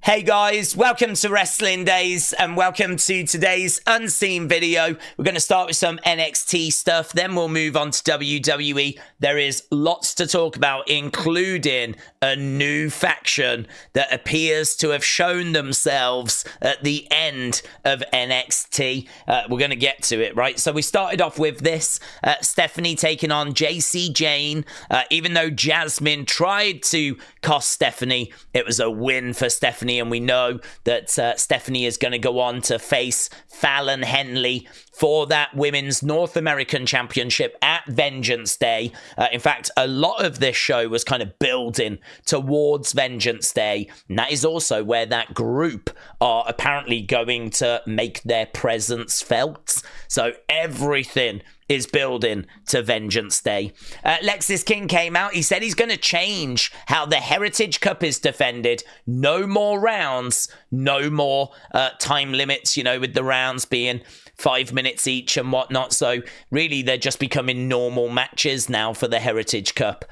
Hey guys, welcome to Wrestling Days and welcome to today's unseen video. We're going to start with some NXT stuff, then we'll move on to WWE. There is lots to talk about, including a new faction that appears to have shown themselves at the end of NXT. We're going to get to it, right? So we started off with this, Stephanie taking on Jacy Jayne. Even though Jasmine tried to cost Stephanie, it was a win for Stephanie. And we know that Stephanie is going to go on to face Fallon Henley for that Women's North American Championship at Vengeance Day. In fact, a lot of this show was kind of building towards Vengeance Day. And that is also where that group are apparently going to make their presence felt. So everything is building to Vengeance Day. Lexis King came out. He said he's going to change how the Heritage Cup is defended. No more rounds, no more time limits, you know, with the rounds being 5 minutes each and whatnot. So really, they're just becoming normal matches now for the Heritage Cup,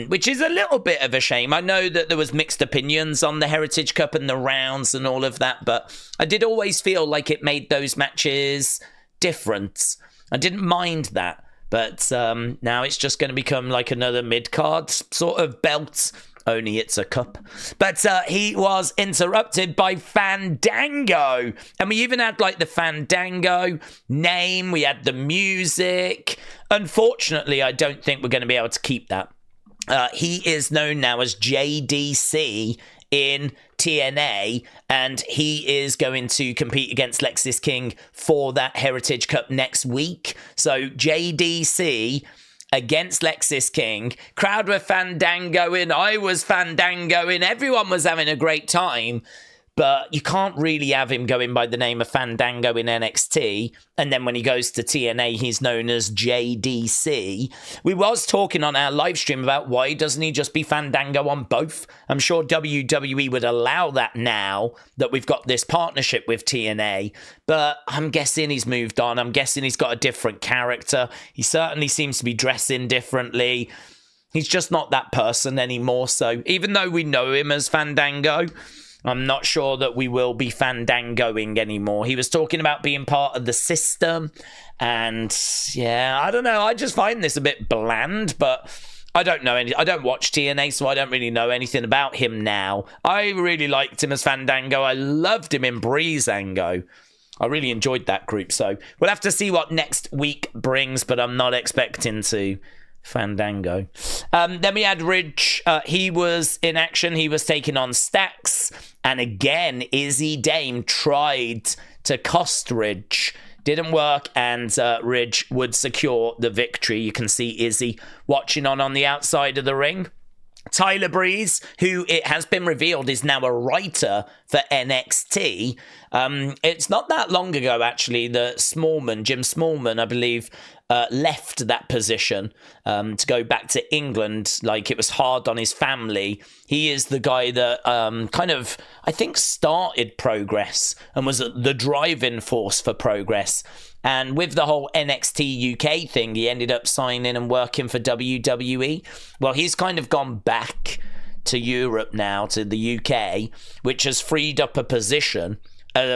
which is a little bit of a shame. I know that there was mixed opinions on the Heritage Cup and the rounds and all of that, but I did always feel like it made those matches different. I didn't mind that, but now it's just going to become like another mid-card sort of belt, only it's a cup. But he was interrupted by Fandango, and we even had like the Fandango name, we had the music. Unfortunately, I don't think we're going to be able to keep that. He is known now as JDC in TNA, and he is going to compete against Lexis King for that Heritage Cup next week. So JDC against Lexis King. Crowd were fandangoing, I was fandangoing, everyone was having a great time. But you can't really have him going by the name of Fandango in NXT. And then when he goes to TNA, he's known as JDC. We was talking on our live stream about why doesn't he just be Fandango on both? I'm sure WWE would allow that now that we've got this partnership with TNA. But I'm guessing he's moved on. I'm guessing he's got a different character. He certainly seems to be dressing differently. He's just not that person anymore. So even though we know him as Fandango, I'm not sure that we will be fandangoing anymore. He was talking about being part of the system. And yeah, I don't know. I just find this a bit bland, but I don't know I don't watch TNA, so I don't really know anything about him now. I really liked him as Fandango. I loved him in Breezango. I really enjoyed that group. So we'll have to see what next week brings, but I'm not expecting to Fandango. Then we had Ridge. He was in action. He was taking on Stacks. And again, Izzi Dame tried to cost Ridge. Didn't work, and Ridge would secure the victory. You can see Izzy watching on the outside of the ring. Tyler Breeze, who it has been revealed is now a writer for NXT. It's not that long ago, actually, that Jim Smallman, I believe, left that position to go back to England. Like, it was hard on his family. He is the guy that kind of, I think, started Progress and was the driving force for Progress. And with the whole NXT UK thing, he ended up signing and working for WWE. Well, he's kind of gone back to Europe now, to the UK, which has freed up a position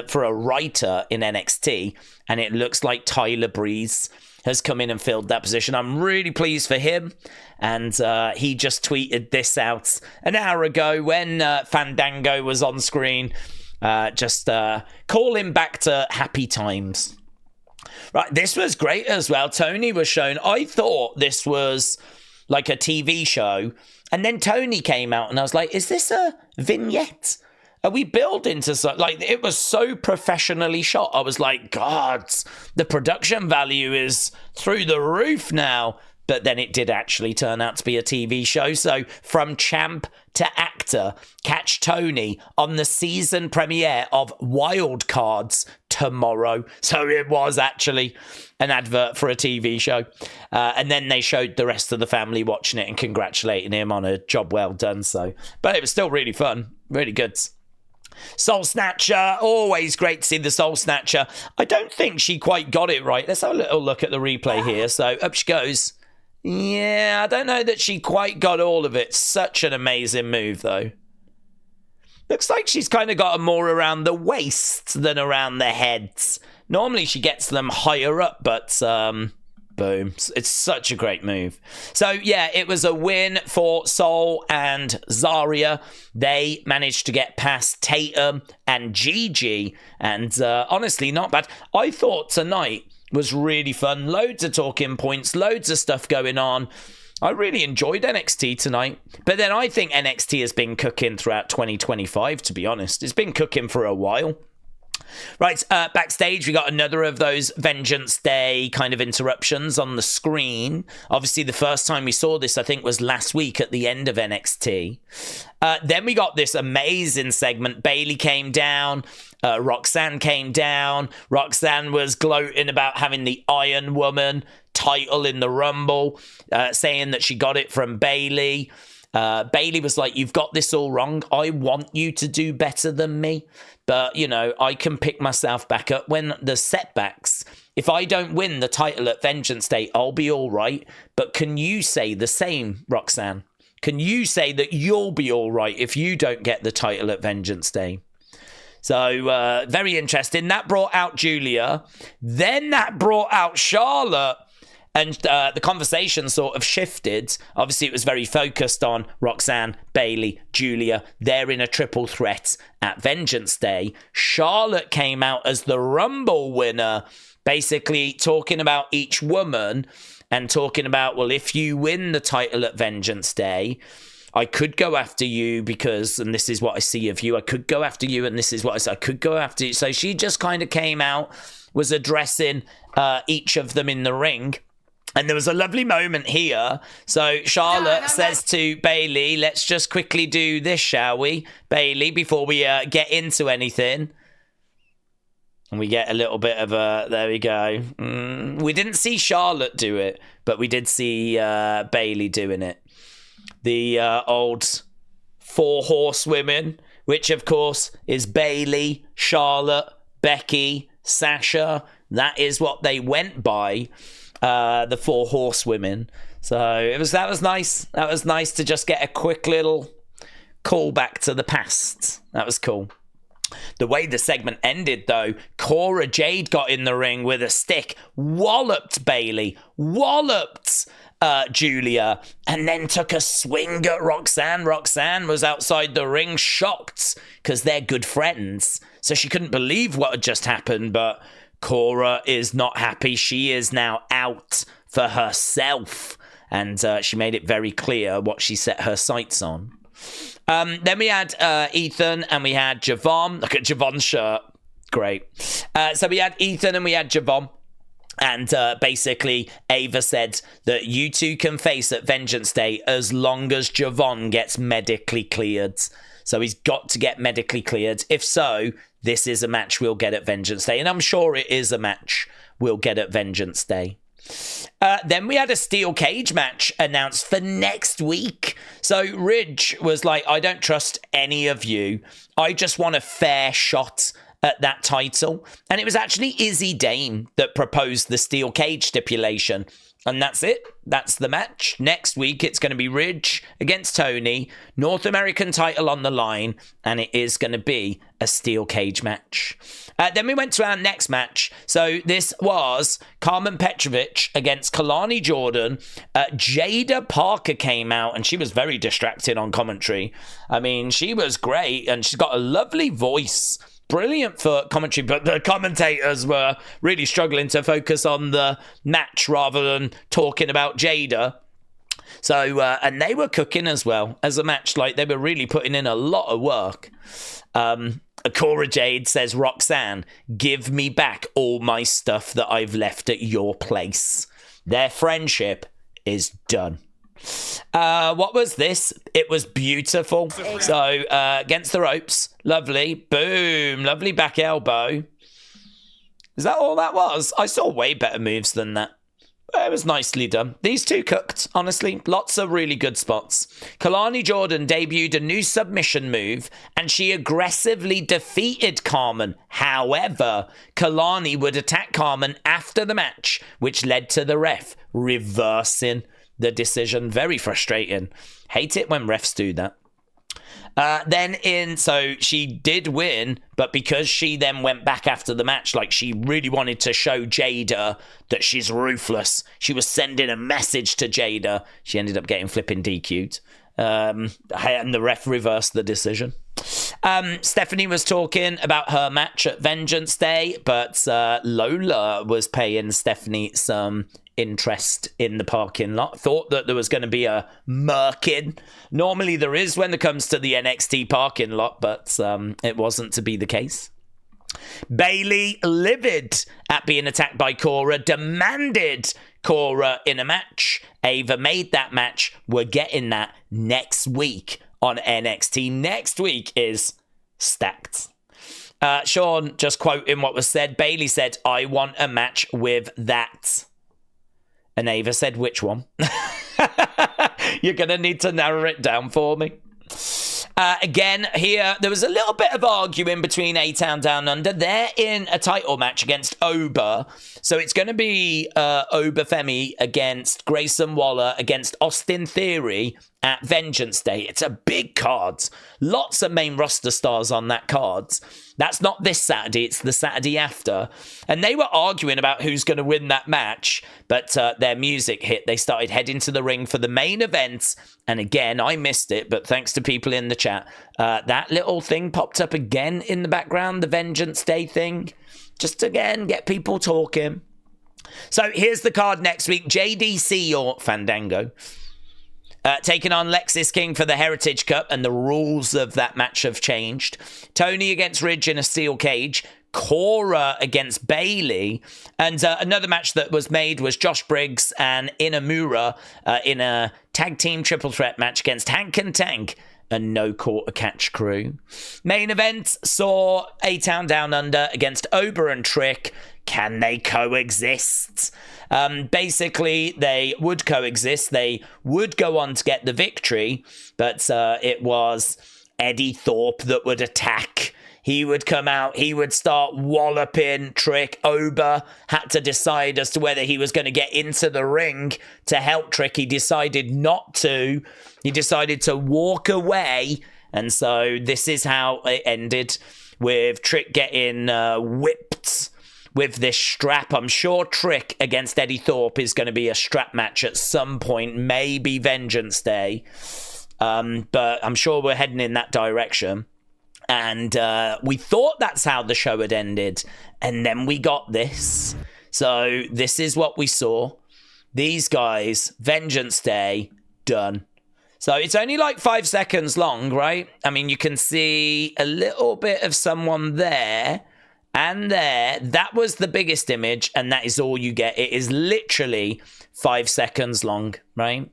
for a writer in NXT. And it looks like Tyler Breeze has come in and filled that position. I'm really pleased for him. And he just tweeted this out an hour ago when Fandango was on screen. Just call him back to happy times. Right, this was great as well. Tony was shown. I thought this was like a TV show. And then Tony came out and I was like, is this a vignette? Are we building to something? Like, it was so professionally shot. I was like, God, the production value is through the roof now. But then it did actually turn out to be a TV show. So from champ to actor, catch Tony on the season premiere of Wild Cards tomorrow. So it was actually an advert for a TV show. And then they showed the rest of the family watching it and congratulating him on a job well done. So, but it was still really fun, really good. Soul Snatcher, always great to see the Soul Snatcher. I don't think she quite got it right. Let's have a little look at the replay here. So up she goes. Yeah, I don't know that she quite got all of it. Such an amazing move, though. Looks like she's kind of got them more around the waist than around the heads. Normally she gets them higher up, but boom. It's such a great move. So yeah, it was a win for Sol and Zaria. They managed to get past Tatum and Gigi, and honestly, not bad. I thought tonight was really fun. Loads of talking points, loads of stuff going on. I really enjoyed NXT tonight. But then I think NXT has been cooking throughout 2025, to be honest. It's been cooking for a while. Right, backstage, we got another of those Vengeance Day kind of interruptions on the screen. Obviously, the first time we saw this, I think, was last week at the end of NXT. Then we got this amazing segment. Bayley came down. Roxanne came down. Roxanne was gloating about having the Iron Woman title in the Rumble, saying that she got it from Bayley. Bayley was like, you've got this all wrong. I want you to do better than me. But, you know, I can pick myself back up when there's setbacks. If I don't win the title at Vengeance Day, I'll be all right. But can you say the same, Roxanne? Can you say that you'll be all right if you don't get the title at Vengeance Day? So, very interesting. That brought out Giulia. Then that brought out Charlotte. And the conversation sort of shifted. Obviously, it was very focused on Roxanne, Bayley, Giulia. They're in a triple threat at Vengeance Day. Charlotte came out as the Rumble winner, basically talking about each woman and talking about, well, if you win the title at Vengeance Day, I could go after you because, and this is what I see of you, I could go after you, and this is what I could go after you. So she just kind of came out, was addressing each of them in the ring. And there was a lovely moment here. So Charlotte says to Bayley, let's just quickly do this, shall we, Bayley, before we get into anything. And we get a little bit of a, there we go. We didn't see Charlotte do it, but we did see Bayley doing it. The old 4 horsewomen, which of course is Bayley, Charlotte, Becky, Sasha. That is what they went by. The 4 horsewomen. So that was nice. That was nice to just get a quick little call back to the past. That was cool. The way the segment ended, though, Cora Jade got in the ring with a stick, walloped Bayley, walloped Giulia, and then took a swing at Roxanne. Roxanne was outside the ring, shocked, because they're good friends. So she couldn't believe what had just happened, but Cora is not happy. She is now out for herself. And she made it very clear what she set her sights on. Then we had Ethan and we had Javon. Look at Javon's shirt. Great. So we had Ethan and we had Javon. And basically, Ava said that you two can face at Vengeance Day as long as Javon gets medically cleared. So he's got to get medically cleared. If so, this is a match we'll get at Vengeance Day. And I'm sure it is a match we'll get at Vengeance Day. Then we had a steel cage match announced for next week. So Ridge was like, I don't trust any of you. I just want a fair shot at that title. And it was actually Izzi Dame that proposed the steel cage stipulation. And that's it. That's the match. Next week, it's going to be Ridge against Tony. North American title on the line. And it is going to be a steel cage match. Then we went to our next match. So this was Karmen Petrovic against Kelani Jordan. Jaida Parker came out and she was very distracted on commentary. I mean, she was great and she's got a lovely voice. Brilliant for commentary, but the commentators were really struggling to focus on the match rather than talking about Jaida. So, and they were cooking as well as a match. Like, they were really putting in a lot of work. Cora Jade says, Roxanne, give me back all my stuff that I've left at your place. Their friendship is done. What was this? It was beautiful. So against the ropes, lovely, boom, lovely back elbow. Is that all that was? I saw way better moves than that. It was nicely done. These two cooked, honestly. Lots of really good spots. Kelani Jordan debuted a new submission move and she aggressively defeated Karmen. However, Kelani would attack Karmen after the match, which led to the ref reversing the decision. Very frustrating. Hate it when refs do that. So she did win, but because she then went back after the match, like she really wanted to show Jaida that she's ruthless. She was sending a message to Jaida. She ended up getting flipping DQ'd. And the ref reversed the decision. Stephanie was talking about her match at Vengeance Day, but Lola was paying Stephanie some interest in the parking lot. Thought that there was going to be a murking. Normally there is when it comes to the NXT parking lot, but it wasn't to be the case. Bayley, livid at being attacked by Cora, demanded Cora in a match. Ava made that match. We're getting that next week on NXT. Next week is stacked. Sean, just quoting what was said, Bayley said, "I want a match with that." And Ava said, "Which one?" You're going to need to narrow it down for me. Again, here, there was a little bit of arguing between A-Town Down Under. They're in a title match against Oba. So it's going to be Oba Femi against Grayson Waller against Austin Theory at Vengeance Day. It's a big card. Lots of main roster stars on that card. That's not this Saturday. It's the Saturday after. And they were arguing about who's going to win that match. But their music hit. They started heading to the ring for the main event. And again, I missed it. But thanks to people in the chat, that little thing popped up again in the background. The Vengeance Day thing. Just again, get people talking. So here's the card next week. JDC or Fandango. Taking on Lexis King for the Heritage Cup, and the rules of that match have changed. Tony against Ridge in a steel cage. Cora against Bayley. And another match that was made was Josh Briggs and Inamura in a tag team triple threat match against Hank and Tank and No Quarter Catch Crew. Main event saw A-Town Down Under against Oba and Trick. Can they coexist? Basically, they would coexist. They would go on to get the victory, but it was Eddie Thorpe that would attack. He would come out. He would start walloping Trick. Oba had to decide as to whether he was going to get into the ring to help Trick. He decided not to. He decided to walk away. And so this is how it ended, with Trick getting whipped with this strap. I'm sure Trick against Eddie Thorpe is going to be a strap match at some point, maybe Vengeance Day. But I'm sure we're heading in that direction. And we thought that's how the show had ended. And then we got this. So this is what we saw. These guys, Vengeance Day, done. So it's only like 5 seconds long, right? I mean, you can see a little bit of someone there and there. That was the biggest image, and that is all you get. It is literally 5 seconds long, right?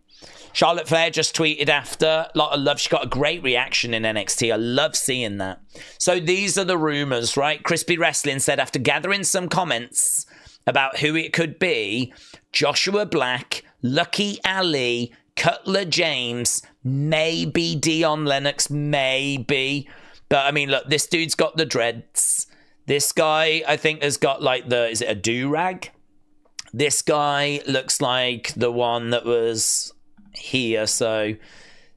Charlotte Flair just tweeted after. A lot of love. She got a great reaction in NXT. I love seeing that. So these are the rumors, right? Crispy Wrestling said after gathering some comments about who it could be, Joshua Black, Lucky Ali, Cutler James, maybe Dion Lennox, maybe. But I mean, look, this dude's got the dreads. This guy, I think, has got like is it a do-rag? This guy looks like the one that was here. So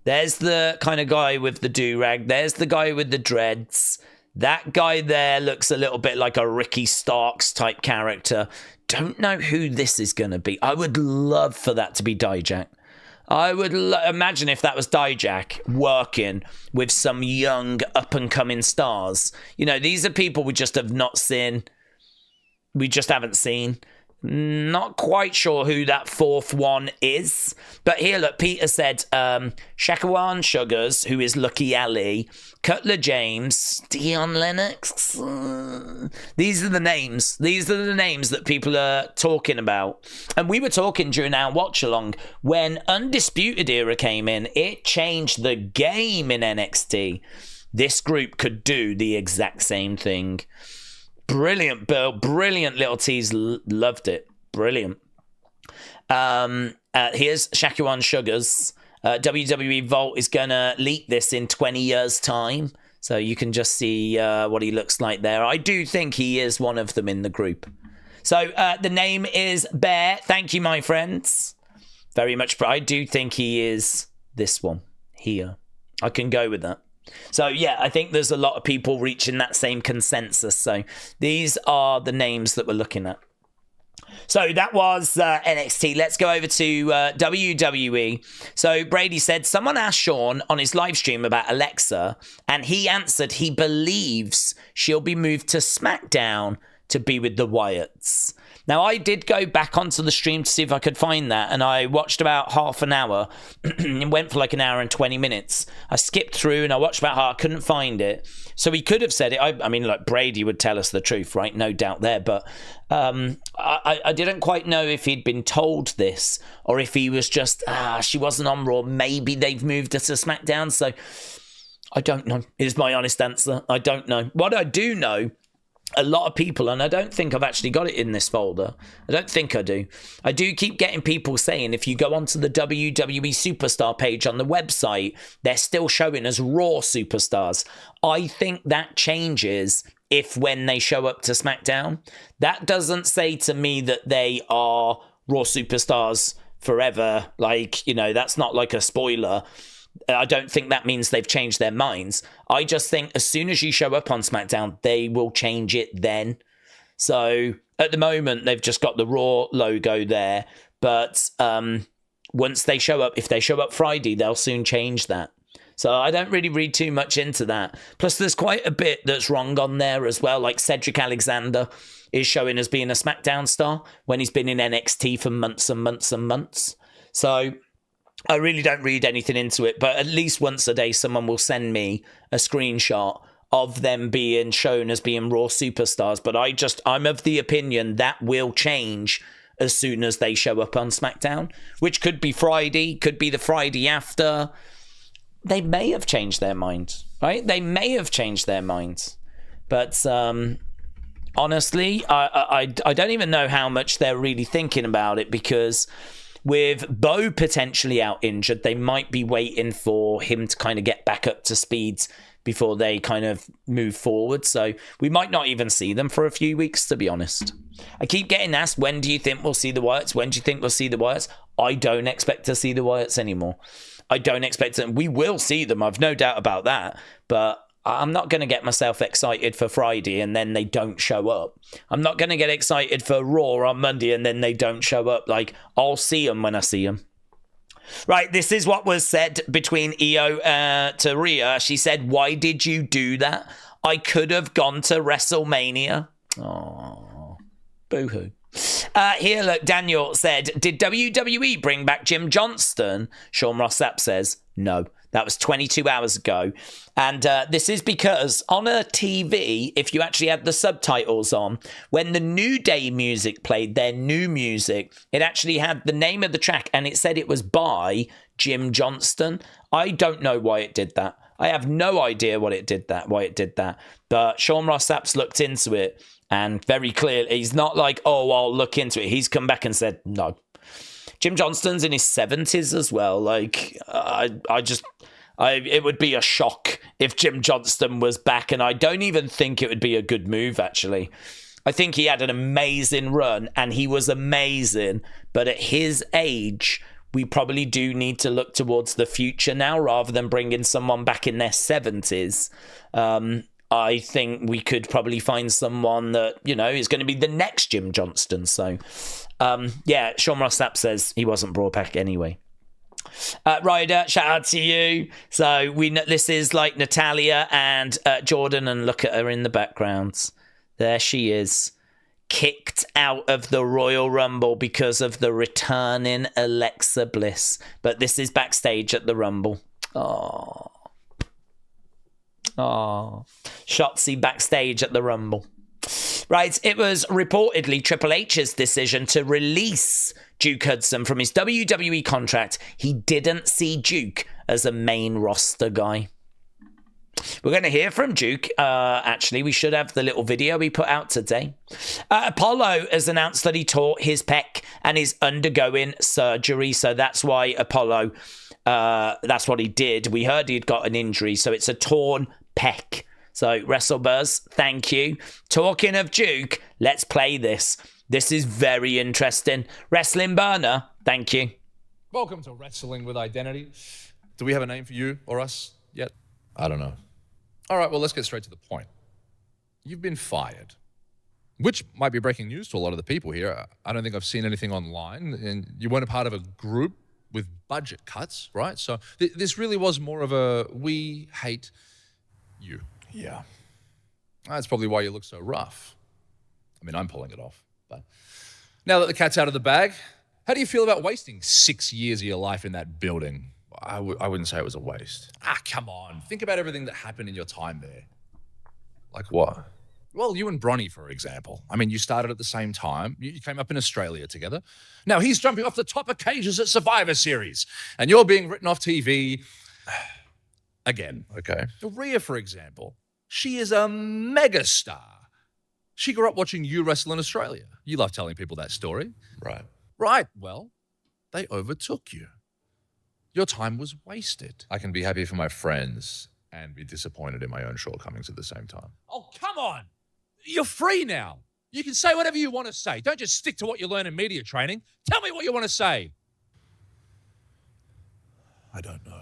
there's the kind of guy with the do-rag. There's the guy with the dreads. That guy there looks a little bit like a Ricky Starks type character. Don't know who this is going to be. I would love for that to be Dijak. I would imagine if that was Dijak working with some young up-and-coming stars. You know, these are people we just have not seen. We just haven't seen. Not quite sure who that fourth one is. But here, look, Peter said Shakawan Sugars, who is Lucky Ali, Cutler James, Dion Lennox. These are the names. These are the names that people are talking about. And we were talking during our watch-along. When Undisputed Era came in, it changed the game in NXT. This group could do the exact same thing. Brilliant, Bill. Brilliant little tease. Loved it. Brilliant. Here's Shakuan Sugars. WWE Vault is going to leak this in 20 years' time. So you can just see what he looks like there. I do think he is one of them in the group. So the name is Bear. Thank you, my friends. Very much. But I do think he is this one here. I can go with that. So, yeah, I think there's a lot of people reaching that same consensus. So these are the names that we're looking at. So that was NXT. Let's go over to WWE. So Brady said, someone asked Sean on his live stream about Alexa, and he answered he believes she'll be moved to SmackDown to be with the Wyatts. Now, I did go back onto the stream to see if I could find that, and I watched about half an hour. It went for like an hour and 20 minutes. I skipped through and I watched about half. I couldn't find it. So he could have said it. I mean, like, Brady would tell us the truth, right? No doubt there. But I didn't quite know if he'd been told this or if he was just, she wasn't on Raw. Maybe they've moved her to SmackDown. So I don't know, is my honest answer. I don't know. What I do know, a lot of people, and I don't think I've actually got it in this folder. I don't think I do. I do keep getting people saying if you go onto the WWE Superstar page on the website, they're still showing as Raw Superstars. I think that changes if when they show up to SmackDown. That doesn't say to me that they are Raw Superstars forever. Like, you know, that's not like a spoiler. I don't think that means they've changed their minds. I just think as soon as you show up on SmackDown, they will change it then. So at the moment, they've just got the Raw logo there. But once they show up, if they show up Friday, they'll soon change that. So I don't really read too much into that. Plus, there's quite a bit that's wrong on there as well. Like Cedric Alexander is showing as being a SmackDown star when he's been in NXT for months and months and months. So I really don't read anything into it, but at least once a day, someone will send me a screenshot of them being shown as being Raw Superstars. But I'm of the opinion that will change as soon as they show up on SmackDown, which could be Friday, could be the Friday after. They may have changed their minds, right? They may have changed their minds. But honestly, I don't even know how much they're really thinking about it, because with Bo potentially out injured, they might be waiting for him to kind of get back up to speed before they kind of move forward. So we might not even see them for a few weeks, to be honest. I keep getting asked, when do you think we'll see the Wyatts? When do you think we'll see the Wyatts? I don't expect to see the Wyatts anymore. I don't expect them. We will see them. I've no doubt about that. But I'm not going to get myself excited for Friday and then they don't show up. I'm not going to get excited for Raw on Monday and then they don't show up. Like, I'll see them when I see them. Right, this is what was said between Io to Rhea. She said, why did you do that? I could have gone to WrestleMania. Oh, boo-hoo. Here, look, Daniel said, did WWE bring back Jim Johnston? Sean Ross Sapp says, no. That was 22 hours ago. And this is because on a TV, if you actually had the subtitles on, when the New Day music played, their new music, it actually had the name of the track and it said it was by Jim Johnston. I don't know why it did that. I have no idea why it did that. But Sean Ross Sapp's looked into it and very clearly, he's not like, oh, I'll look into it. He's come back and said, no. Jim Johnston's in his 70s as well. Like, it would be a shock if Jim Johnston was back, and I don't even think it would be a good move, actually. I think he had an amazing run, and he was amazing, but at his age, we probably do need to look towards the future now, rather than bringing someone back in their 70s. I think we could probably find someone that, you know, is going to be the next Jim Johnston. So, yeah, Sean Ross Sapp says he wasn't brought back anyway. Ryder, shout out to you. So this is like Natalia and Jordan, and look at her in the background. There she is, kicked out of the Royal Rumble because of the returning Alexa Bliss. But this is backstage at the Rumble. Oh, Shotzi backstage at the Rumble. Right, it was reportedly Triple H's decision to release Duke Hudson from his WWE contract. He didn't see Duke as a main roster guy. We're going to hear from Duke. Actually, we should have the little video he put out today. Apollo has announced that he tore his pec and is undergoing surgery. So that's why Apollo, that's what he did. We heard he'd got an injury. So it's a torn pec. So, WrestleBuzz, thank you. Talking of Duke, let's play this. This is very interesting. Wrestling Burner, thank you. Welcome to Wrestling with Identity. Do we have a name for you or us yet? I don't know. All right, well, let's get straight to the point. You've been fired, which might be breaking news to a lot of the people here. I don't think I've seen anything online, and you weren't a part of a group with budget cuts, right? So this really was more of a we hate you. Yeah. That's probably why you look so rough. I mean, I'm pulling it off. But now that the cat's out of the bag, how do you feel about wasting 6 years of your life in that building? I wouldn't say it was a waste. Come on. Think about everything that happened in your time there. Like what? Well, you and Bronny, for example. I mean, you started at the same time. You came up in Australia together. Now he's jumping off the top of cages at Survivor Series, and you're being written off TV again. Okay. Rhea, for example, she is a megastar. She grew up watching you wrestle in Australia. You love telling people that story. Right. Right. Well, they overtook you. Your time was wasted. I can be happy for my friends and be disappointed in my own shortcomings at the same time. Oh, come on. You're free now. You can say whatever you want to say. Don't just stick to what you learn in media training. Tell me what you want to say. I don't know.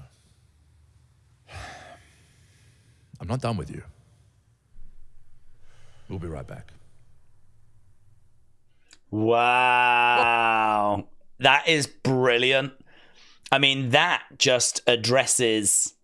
I'm not done with you. We'll be right back. Wow. That is brilliant. I mean, that just addresses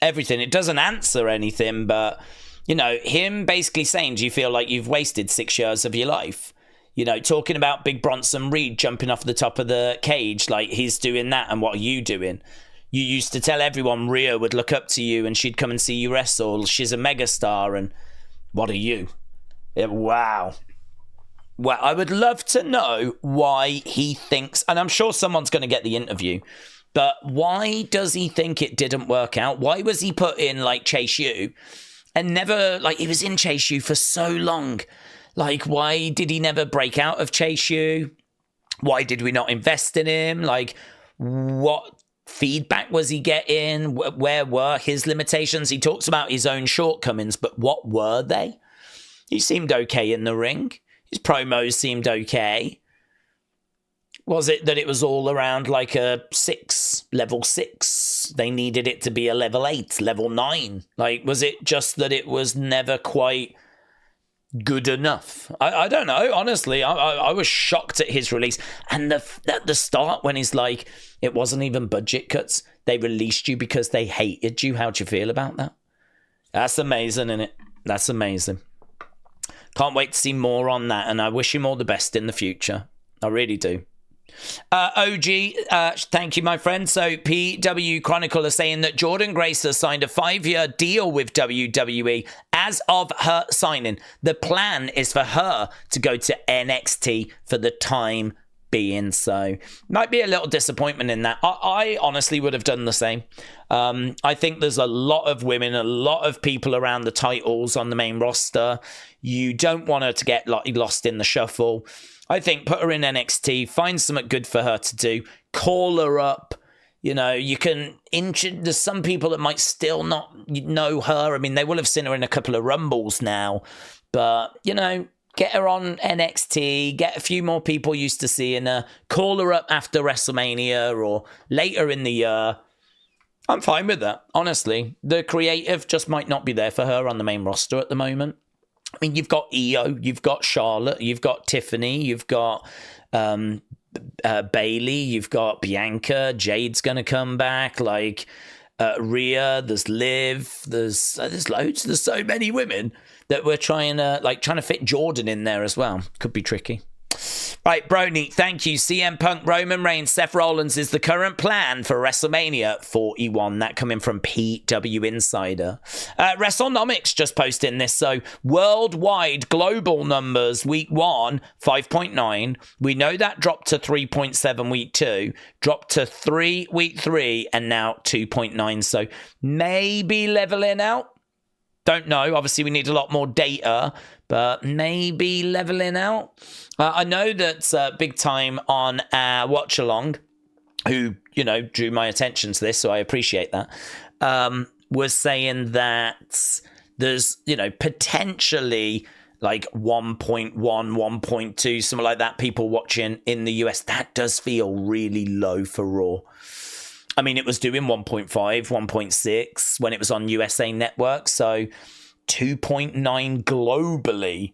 everything. It doesn't answer anything, but, you know, him basically saying, do you feel like you've wasted 6 years of your life? You know, talking about Big Bronson Reed jumping off the top of the cage, like he's doing that, and what are you doing? You used to tell everyone Rhea would look up to you and she'd come and see you wrestle. She's a megastar, and what are you? Yeah, wow. Well, I would love to know why he thinks, and I'm sure someone's going to get the interview, but why does he think it didn't work out? Why was he put in, like, Chase U and never, like, he was in Chase U for so long. Like, why did he never break out of Chase U? Why did we not invest in him? Like, what feedback was he getting? Where were his limitations? He talks about his own shortcomings, but what were they? He seemed okay in the ring. His promos seemed okay. Was it that it was all around like a 6, level 6? They needed it to be a level 8, level 9. Like, was it just that it was never quite good enough? I don't know. Honestly, I was shocked at his release. And at the start when he's like, it wasn't even budget cuts. They released you because they hated you. How'd you feel about that? That's amazing, isn't it? That's amazing. Can't wait to see more on that, and I wish him all the best in the future. I really do. OG, thank you, my friend. So PW Chronicle is saying that Jordynne Grace has signed a 5-year deal with WWE as of her signing. The plan is for her to go to NXT for the time being. So might be a little disappointment in that. I honestly would have done the same. I think there's a lot of women, a lot of people around the titles on the main roster. You don't want her to get lost in the shuffle. I think put her in NXT, find something good for her to do, call her up. You know, you can there's some people that might still not know her. I mean, they will have seen her in a couple of Rumbles now, but, you know, get her on NXT, get a few more people used to seeing her, call her up after WrestleMania or later in the year. I'm fine with that, honestly. The creative just might not be there for her on the main roster at the moment. I mean, you've got Io, you've got Charlotte, you've got Tiffany, you've got Bayley, you've got Bianca, Jade's going to come back, like Rhea, there's Liv, there's loads, there's so many women that we're trying to fit Jordan in there as well. Could be tricky. Right, Brony, thank you. CM Punk, Roman Reigns, Seth Rollins is the current plan for WrestleMania 41. That coming from PW Insider. WrestleNomics just posting this. So worldwide global numbers, week 1, 5.9. We know that dropped to 3.7 week 2, dropped to 3 week 3, and now 2.9. So maybe leveling out. Don't know. Obviously, we need a lot more data, but maybe leveling out. I know that Big Time on our watch along, who, you know, drew my attention to this, so I appreciate that, was saying that there's, you know, potentially like 1.1, 1.2, something like that, people watching in the US. That does feel really low for Raw. I mean, it was doing 1.5, 1.6 when it was on USA Network. So 2.9 globally.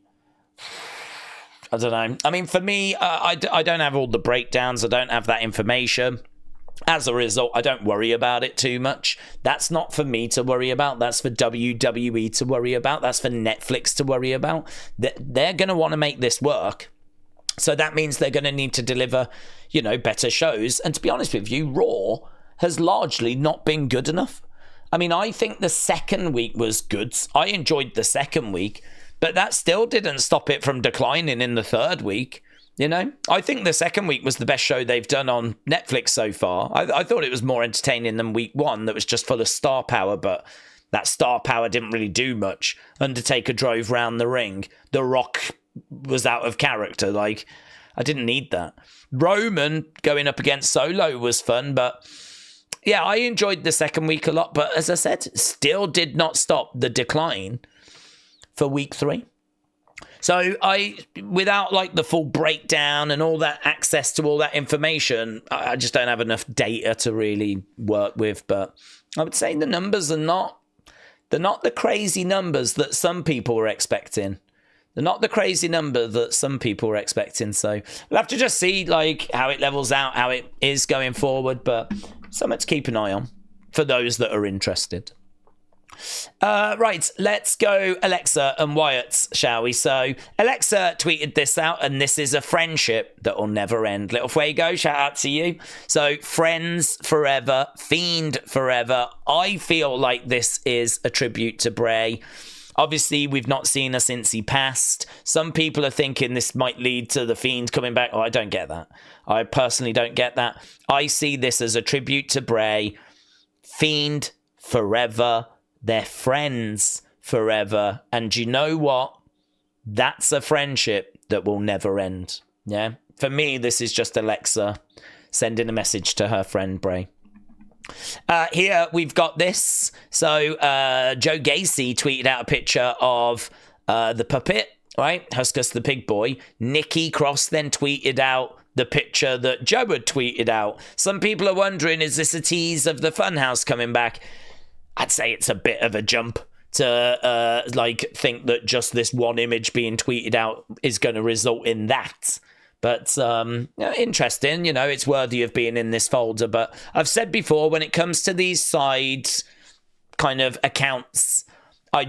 I don't know. I mean, for me, I don't have all the breakdowns. I don't have that information. As a result, I don't worry about it too much. That's not for me to worry about. That's for WWE to worry about. That's for Netflix to worry about. They're going to want to make this work. So that means they're going to need to deliver, you know, better shows. And to be honest with you, Raw has largely not been good enough. I mean, I think the second week was good. I enjoyed the second week, but that still didn't stop it from declining in the third week. You know, I think the second week was the best show they've done on Netflix so far. I thought it was more entertaining than week one that was just full of star power, but that star power didn't really do much. Undertaker drove round the ring. The Rock was out of character. Like, I didn't need that. Roman going up against Solo was fun, but yeah, I enjoyed the second week a lot. But as I said, still did not stop the decline for week 3. So without like the full breakdown and all that access to all that information, I just don't have enough data to really work with. But I would say the numbers they're not the crazy numbers that some people were expecting. They're not the crazy number that some people were expecting. So we'll have to just see like how it levels out, how it is going forward. But something to keep an eye on for those that are interested. Right, let's go Alexa and Wyatt, shall we? So Alexa tweeted this out, and this is a friendship that will never end. Little Fuego, shout out to you. So friends forever, Fiend forever. I feel like this is a tribute to Bray. Obviously, we've not seen her since he passed. Some people are thinking this might lead to the Fiend coming back. Oh, I don't get that. I personally don't get that. I see this as a tribute to Bray. Fiend forever. They're friends forever. And you know what? That's a friendship that will never end. Yeah. For me, this is just Alexa sending a message to her friend Bray. Here we've got this. So Joe Gacy tweeted out a picture of the puppet, right? Huskus the pig boy. Nikki Cross then tweeted out the picture that Joe had tweeted out. Some people are wondering, is this a tease of the Funhouse coming back? I'd say it's a bit of a jump to think that just this one image being tweeted out is going to result in that. But interesting, you know, it's worthy of being in this folder. But I've said before, when it comes to these side kind of accounts, I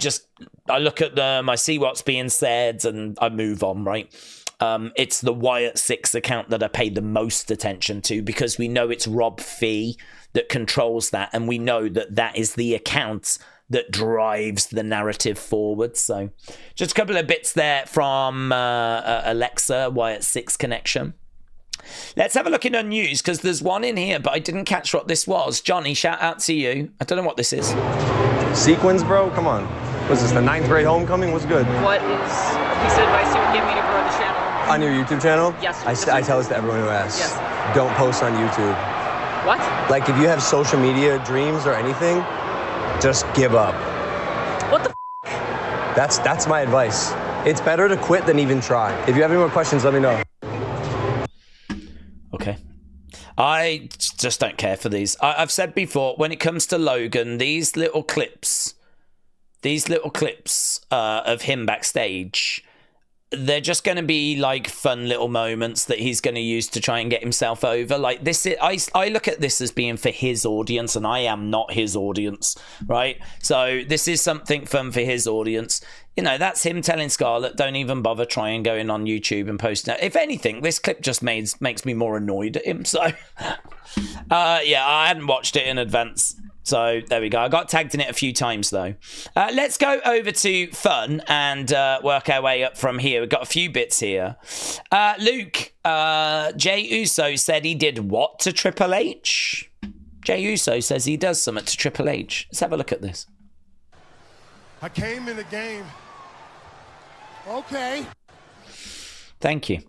look at them, I see what's being said, and I move on, right? It's the Wyatt 6 account that I pay the most attention to, because we know it's Rob Fee that controls that, and we know that that is the account that drives the narrative forward. So just a couple of bits there from Alexa, Wyatt 6 connection. Let's have a look in our news, because there's one in here, but I didn't catch what this was. Johnny, shout out to you. I don't know what this is. Sequins, bro? Come on. Was this the 9th grade homecoming? What's good? What is a piece of advice you would give me to grow the channel? On your YouTube channel? Yes. I tell this to everyone who asks. Yes. Don't post on YouTube. What? Like, if you have social media dreams or anything, just give up. What the That's my advice. It's better to quit than even try. If you have any more questions, let me know. Okay. I just don't care for these. I've said before, when it comes to Logan, these little clips of him backstage, they're just going to be like fun little moments that he's going to use to try and get himself over. Like this, I look at this as being for his audience, and I am not his audience, right? So this is something fun for his audience. You know, that's him telling Scarlett, don't even bother trying going on YouTube and posting it. If anything, this clip just makes me more annoyed at him. So, yeah, I hadn't watched it in advance. So there we go. I got tagged in it a few times, though. Let's go over to fun and work our way up from here. We've got a few bits here. Luke, Jey Uso said he did what to Triple H? Jey Uso says he does something to Triple H. Let's have a look at this. I came in the game. Okay. Thank you.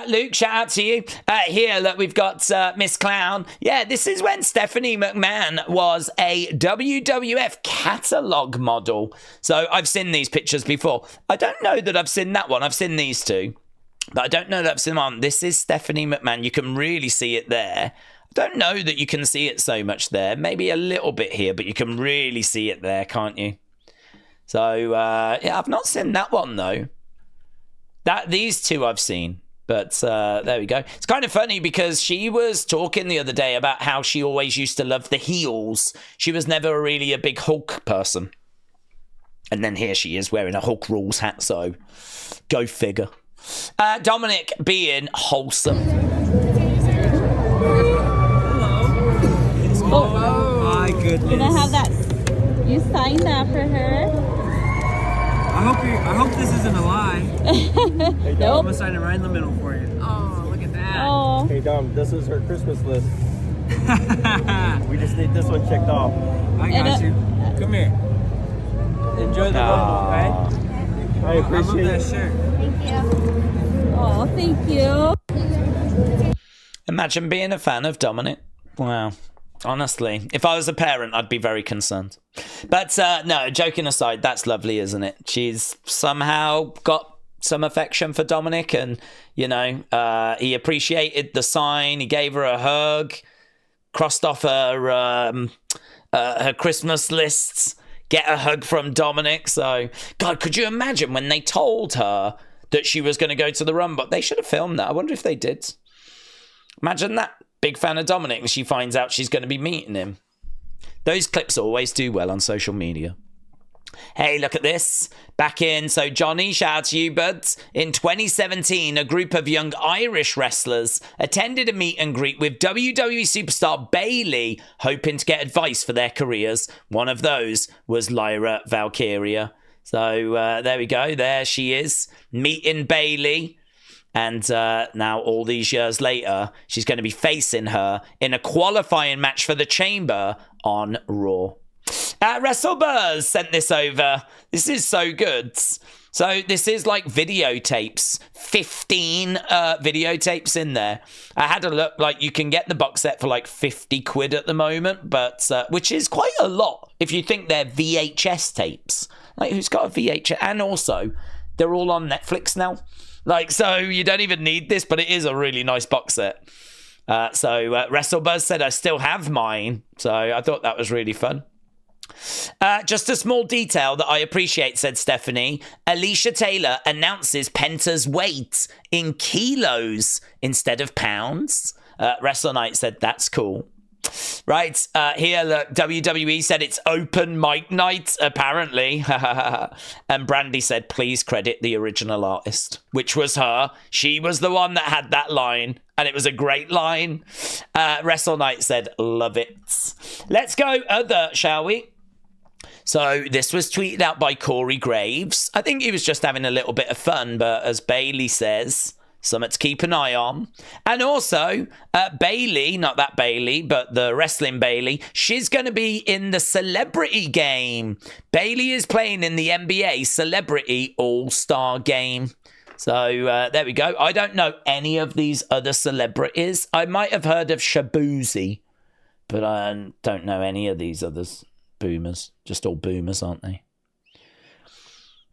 Luke, shout out to you. Here, look, we've got Miss Clown. Yeah, this is when Stephanie McMahon was a WWF catalog model. So I've seen these pictures before. I don't know that I've seen that one. I've seen these two. But I don't know that I've seen one. This is Stephanie McMahon. You can really see it there. Don't know that you can see it so much there. Maybe a little bit here, but you can really see it there, can't you? So, yeah, I've not seen that one, though. These two I've seen. But there we go. It's kind of funny because she was talking the other day about how she always used to love the heels. She was never really a big Hulk person. And then here she is wearing a Hulk Rules hat, so go figure. Dominic being wholesome. Oh my goodness. Can I have that? You signed that for her? I hope this isn't a lie. Hey, Dom. I'm gonna sign it right in the middle for you. Oh, look at that. Oh. Hey Dom, this is her Christmas list. We just need this one checked off. I got you. Come here. Enjoy the rumble, okay? I appreciate that it. shirt. Thank you. Oh, thank you. Imagine being a fan of Dominic. Wow. Honestly, if I was a parent, I'd be very concerned. But no, joking aside, that's lovely, isn't it? She's somehow got some affection for Dominic, and, you know, he appreciated the sign. He gave her a hug, crossed off her Christmas lists, get a hug from Dominic. So, God, could you imagine when they told her that she was going to go to the Rumble? They should have filmed that. I wonder if they did. Imagine that. Big fan of Dominic, and she finds out she's going to be meeting him. Those clips always do well on social media. Hey, look at this. Back in, so Johnny, shout out to you, buds. In 2017, a group of young Irish wrestlers attended a meet and greet with WWE superstar Bayley, hoping to get advice for their careers. One of those was Lyra Valkyria. So there we go. There she is, meeting Bayley. And now, all these years later, she's going to be facing her in a qualifying match for the Chamber on Raw. WrestleBuzz sent this over. This is so good. So this is like videotapes, 15 videotapes in there. I had a look, like you can get the box set for like 50 quid at the moment, but which is quite a lot if you think they're VHS tapes. Like, who's got a VHS? And also, they're all on Netflix now. Like, so you don't even need this, but it is a really nice box set. So WrestleBuzz said I still have mine. So I thought that was really fun. Just a small detail that I appreciate, said Stephanie. Alicia Taylor announces Penta's weight in kilos instead of pounds. Wrestle Night said that's cool. Right, here, look, WWE said it's open mic night, apparently. And Brandy said, please credit the original artist, which was her. She was the one that had that line, and it was a great line. Wrestle Night said, love it. Let's go other, shall we? So this was tweeted out by Corey Graves. I think he was just having a little bit of fun, but as Bayley says, something to keep an eye on. And also, Bayley, not that Bayley, but the wrestling Bayley, she's going to be in the celebrity game. Bayley is playing in the NBA Celebrity All-Star Game. So there we go. I don't know any of these other celebrities. I might have heard of Shabuzi, but I don't know any of these others. Boomers. Just all boomers, aren't they?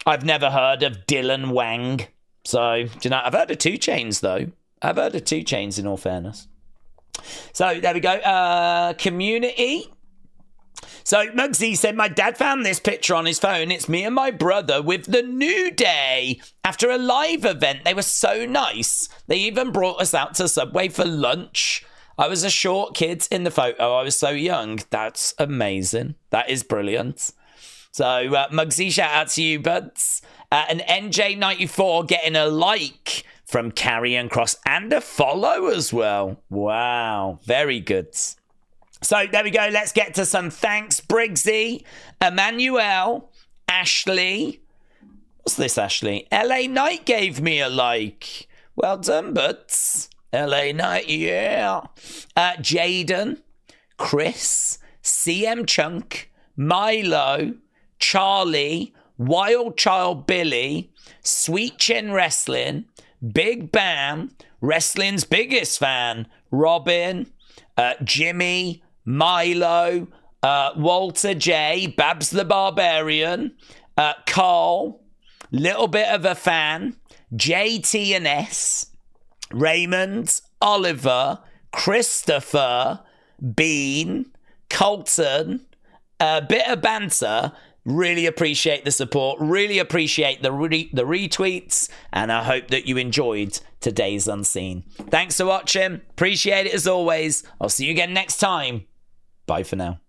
I've never heard of Dylan Wang. So, do you know, I've heard of 2 Chainz, though. I've heard of 2 Chainz, in all fairness. So, there we go. Community. So, Muggsy said, my dad found this picture on his phone. It's me and my brother with the New Day after a live event. They were so nice. They even brought us out to Subway for lunch. I was a short kid in the photo. I was so young. That's amazing. That is brilliant. So, Muggsy, shout out to you, buds. An NJ94 getting a like from Karrion Kross and a follow as well. Wow, very good. So there we go. Let's get to some thanks. Briggsy, Emmanuel, Ashley. What's this, Ashley? LA Knight gave me a like. Well done, buds. LA Knight, yeah. Jaden, Chris, CM Chunk, Milo, Charlie, Wild Child Billy, Sweet Chin Wrestling, Big Bam, Wrestling's biggest fan, Robin, Jimmy, Milo, Walter J, Babs the Barbarian, Carl, Little Bit of a Fan, JT and S, Raymond, Oliver, Christopher, Bean, Colton, a bit of banter. Really appreciate the support. Really appreciate the retweets. And I hope that you enjoyed today's Unseen. Thanks for watching. Appreciate it as always. I'll see you again next time. Bye for now.